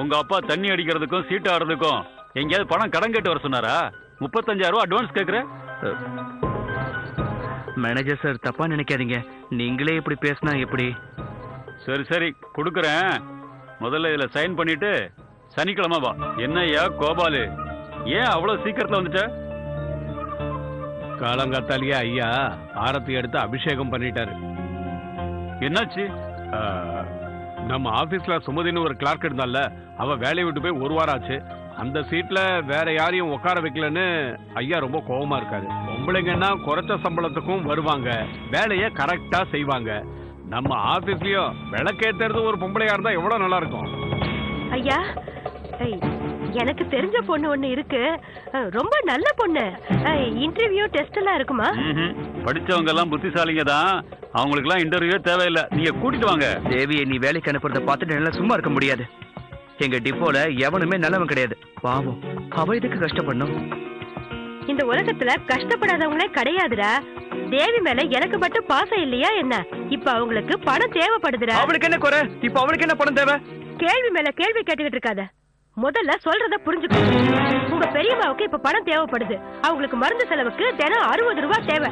உங்க அப்பா தண்ணி அடிக்கிறதுக்கும் சீட்டு ஆடுறதுக்கும் எங்கேயாவது பணம் கடன் கேட்டு வர சொன்னாரா? 35,000 ரூபா அட்வான்ஸ் கேட்குற. மேனேஜர் சார், தப்பா நினைக்காதீங்க. நீங்களே இப்படி பேசினா எப்படி? சரி சரி கொடுக்குறேன். முதல்ல இதுல சைன் பண்ணிட்டு சனிக்கிழமை வா. என்னய்யா கோபாலு, ஏன் அவ்வளவு சீக்கிரத்துல வந்துட்ட? காலங்காத்தாலேயே ஐயா ஆரத்தி எடுத்து அபிஷேகம் பண்ணிட்டாரு. என்னாச்சு? நம்ம ஆபீஸ்ல சுமதினு ஒரு கிளார்க் இருந்தால, அவ வேலையை விட்டு போய் 1 வாரம் ஆச்சு. அந்த சீட்ல வேற யாரையும் உட்கார வைக்கலன்னு ஐயா ரொம்ப கோபமா இருக்காரு. பொம்பளைங்கன்னா குறைச்ச சம்பளத்துக்கும் வருவாங்க, வேலையை கரெக்டா செய்வாங்க. நம்ம ஆபீஸ்லயும் விளக்கேத்துறது ஒரு பொம்பளையா இருந்தா எவ்வளவு நல்லா இருக்கும். ஐயா, எனக்கு தெரிஞ்ச பொண்ணு ஒண்ணு இருக்கு, ரொம்ப நல்ல பொண்ணு. இன்டர்வியூ டெஸ்ட் எல்லாம் இருக்குமா? படிச்சவங்க எல்லாம் புத்திசாலிங்க தான், அவங்களுக்கு எல்லாம் இன்டர்வியூ தேவையில்லை. நீங்க கூட்டிட்டு வாங்க. தேவியை நீ வேலைக்கு அனுப்புறத பார்த்துட்டு நல்லா சும்மா இருக்க முடியாது. எங்க டிப்போல எவனுமே நல்லவன் கிடையாது. பாவம், அவ இதுக்கு கஷ்டப்படணும். இந்த உலகத்துல கஷ்டப்படாதவங்களே கிடையாதுடா. தேவி மேல எனக்கு மட்டும் பாசம் இல்லையா என்ன? இப்ப அவங்களுக்கு பணம் தேவைப்படுதுடா. அவளுக்கு என்ன குறை? இப்ப அவளுக்கு என்ன பணம் தேவை? கேள்வி மேல கேள்வி கேட்டுக்கிட்டு இருக்காத. முதல்ல சொல்றத புரிஞ்சுக்கோ. உங்க பெரியம்மாவுக்கு இப்ப பணம் தேவைப்படுது. அவங்களுக்கு மருந்து செலவுக்கு தினம் 60 ரூபாய் தேவை.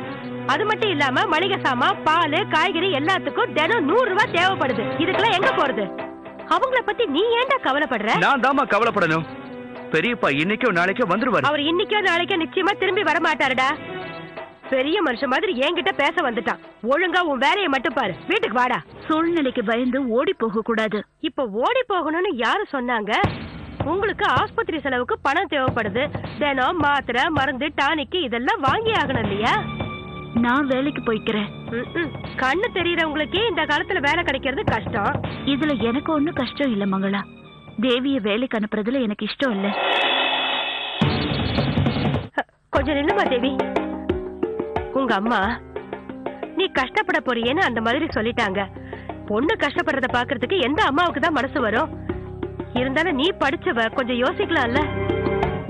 அது மட்டும் இல்லாம மளிகை சாமான், பால், காய்கறி எல்லாத்துக்கும் தினம் 100 ரூபாய் தேவைப்படுது. இதுக்கெல்லாம் எங்க போறது? அவங்கள பத்தி நீ ஏன்டா கவலைப்படுற? நான் தாமா கவலைப்படணும். பெரியப்பா இன்னைக்கோ நாளைக்கோ வந்துருவாரு. அவர் இன்னைக்கோ நாளைக்கோ நிச்சயமா திரும்பி வர மாட்டாருடா. பெரிய மனுஷன் மாதிரி என்கிட்ட பேச வந்துட்டான். ஒழுங்கா உன் வேலையை மட்டும் பாரு. வீட்டுக்கு வாடா. சூழ்நிலைக்கு பயந்து ஓடி போக கூடாது. இப்ப ஓடி போகணும்னு யாரு சொன்னாங்க? உங்களுக்கு ஆஸ்பத்திரி செலவுக்கு பணம் தேவைப்படுது. தினம் மாத்திரை, மருந்து, டானிக்கு இதெல்லாம் வாங்கி ஆகணும் இல்லையா? நான் வேலைக்கு போய்க்கிறேன். கண்ணு தெரியறவங்களுக்கே இந்த காலத்துல வேலை கிடைக்கிறது கஷ்டம். இதுல எனக்கு ஒண்ணும் கஷ்டம் இல்ல மங்களா. தேவிய வேலைக்கு அனுப்புறதுல எனக்கு இஷ்டம் இல்ல. கொஞ்சம் நில்லுமா தேவி. உங்க அம்மா நீ கஷ்டப்பட போறியேன்னு அந்த மாதிரி சொல்லிட்டாங்க. பொண்ணு கஷ்டப்படுறத பாக்குறதுக்கு எந்த அம்மாவுக்கு தான் மனசு வரும்? இருந்தாலும் நீ படிச்சவ, கொஞ்சம் யோசிக்கலாம்ல.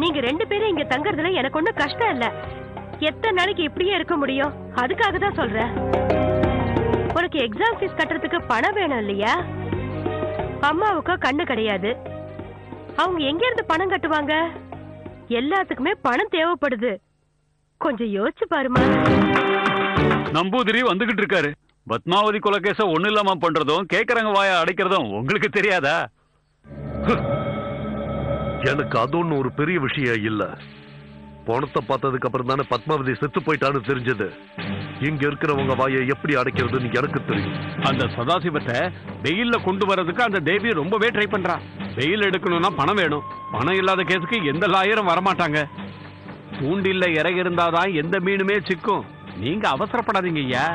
நீங்க 2 பேரும் இங்க தங்கறதுல எனக்கு ஒண்ணும் கஷ்டம் இல்ல. எத்தனை நாளைக்கு இப்படியே இருக்க முடியும்? அதுக்காக தான் சொல்றேன். உனக்கு எக்ஸாம் ஃபீஸ் கட்டுறதுக்கு பணம் வேணும் இல்லையா? அம்மாவுக்கு கண்ணு கிடையாது. அவங்க எங்க இருந்து பணம் கட்டுவாங்க? எல்லாத்துக்குமே பணம் தேவைப்படுது. கொஞ்சம் யோசிச்சு பாருமா. நம்பூதிரி வந்துகிட்டு இருக்காரு. பத்மாவதி கொலைகேச ஒண்ணு இல்லாம பண்றதும் கேக்குறவங்க வாய அடைக்கிறதும் உங்களுக்கு தெரியாதா? எனக்கு அது ஒண்ணு ஒரு பெரிய விஷயம் இல்ல. பணத்தை பார்த்ததுக்கு அப்புறம் தானே பத்மாவதி செத்து போயிட்டான்னு தெரிஞ்சது. இங்க இருக்கிறவங்க வாயை எப்படி அடைக்கிறதுன்னு எனக்கு தெரியும். அந்த சதாசிவத்தை வெயில்ல கொண்டு வர்றதுக்கு அந்த தேவி ரொம்பவே ட்ரை பண்றா. வெயில் எடுக்கணும்னா பணம் வேணும். பணம் இல்லாத கேஸுக்கு எந்த லாயரும் வரமாட்டாங்க. தூண்டில்ல இறகி இருந்தாதான் எந்த மீனுமே சிக்கும். நீங்க அவசரப்படாதீங்க ஐயா.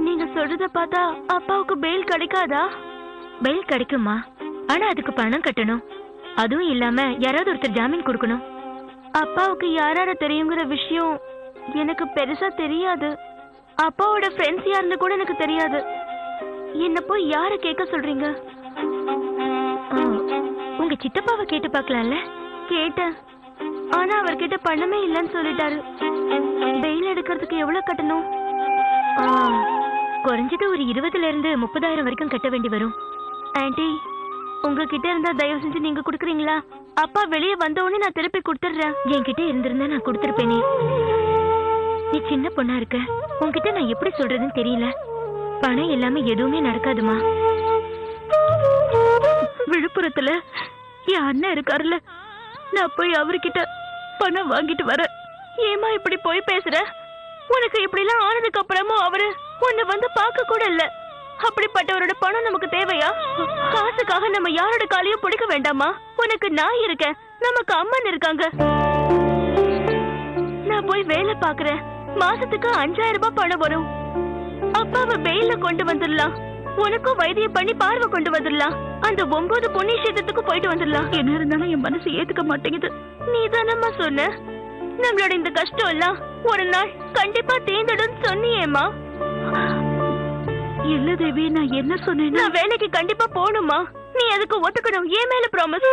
நீங்க சொல்றத பார்த்தா அப்பாவுக்கு பெயில் கிடைக்காதா? பெயில் கிடைக்குமா? ஆனா அதுக்கு பணம் கட்டணும். அதுவும் இல்லாம யாராவது ஒருத்தர் ஜாமீன் கொடுக்கணும். அப்பாவுக்கு யாரார தெரியுங்கிற விஷயம் எனக்கு பெருசா தெரியாது. அப்பாவோட ஃப்ரெண்ட்ஸ் யாருன்னு கூட எனக்கு தெரியாது. என்ன போய் யார கேட்க சொல்றீங்க? உங்க சித்தப்பாவை கேட்டு பார்க்கலாம்ல? கேட்டேன், ஆனா அவர்கிட்ட பணமே இல்லைன்னு சொல்லிட்டாரு. பெயில் எடுக்கிறதுக்கு எவ்வளவு கட்டணும்? குறைஞ்சது ஒரு 20,000 இருந்து 30,000 வரைக்கும் கட்ட வேண்டி வரும். ஆன்ட்டி, உங்ககிட்ட இருந்தா தயவு செஞ்சு நீங்க குடுக்குறீங்களா? அப்பா வெளியே வந்த உடனே நான் திருப்பி கொடுத்துடுறேன். என்கிட்ட இருந்திருந்தா நான் கொடுத்துருப்பேனே. நீ சின்ன பொண்ணா இருக்க, உன்கிட்ட நான் எப்படி சொல்றதுன்னு தெரியல. பணம் இல்லாம எதுவுமே நடக்காதுமா. விழுப்புரத்துல என் அண்ணன் இருக்காருல்ல, நான் போய் அவர்கிட்ட பணம் வாங்கிட்டு வர. ஏமா இப்படி போய் பேசுற? உனக்கு இப்படி எல்லாம் ஆனதுக்கு அப்புறமும் அவரு உன்னை வந்து பார்க்க கூட இல்ல. அப்படிப்பட்டவரோட பணம் நமக்கு தேவையா? காசுக்காக நம்ம யாரோட காலையும் பிடிக்க வேண்டாமா? உனக்கு நான் இருக்கேன், நமக்கு அம்மன் இருக்காங்க. நான் போய் வேலை பாக்குறேன். மாசத்துக்கு 5,000 ரூபாய் பணம் வரும். அப்பாவை பெயில கொண்டு வந்துடலாம். உனக்கும் வைத்தியம் பண்ணி பார்வை கொண்டு வந்துடலாம். அந்த 9 புண்ணியக்ஷேத்திரத்துக்கு போயிட்டு வந்துடலாம். என்ன இருந்தாலும் என் மனசு ஏத்துக்க மாட்டேங்குது. நீ தானம்மா சொன்ன நம்மளோட இந்த கஷ்டம் எல்லாம் ஒரு நாள் கண்டிப்பா தீர்ந்துடும் சொன்னியேம்மா. இல்ல தேவி, நான் என்ன சொன்னேன்? நான் வேலைக்கு கண்டிப்பா போகணுமா? நீ அதுக்கு ஒத்துக்கணும். ஏன் மேல ப்ராமிஸ்?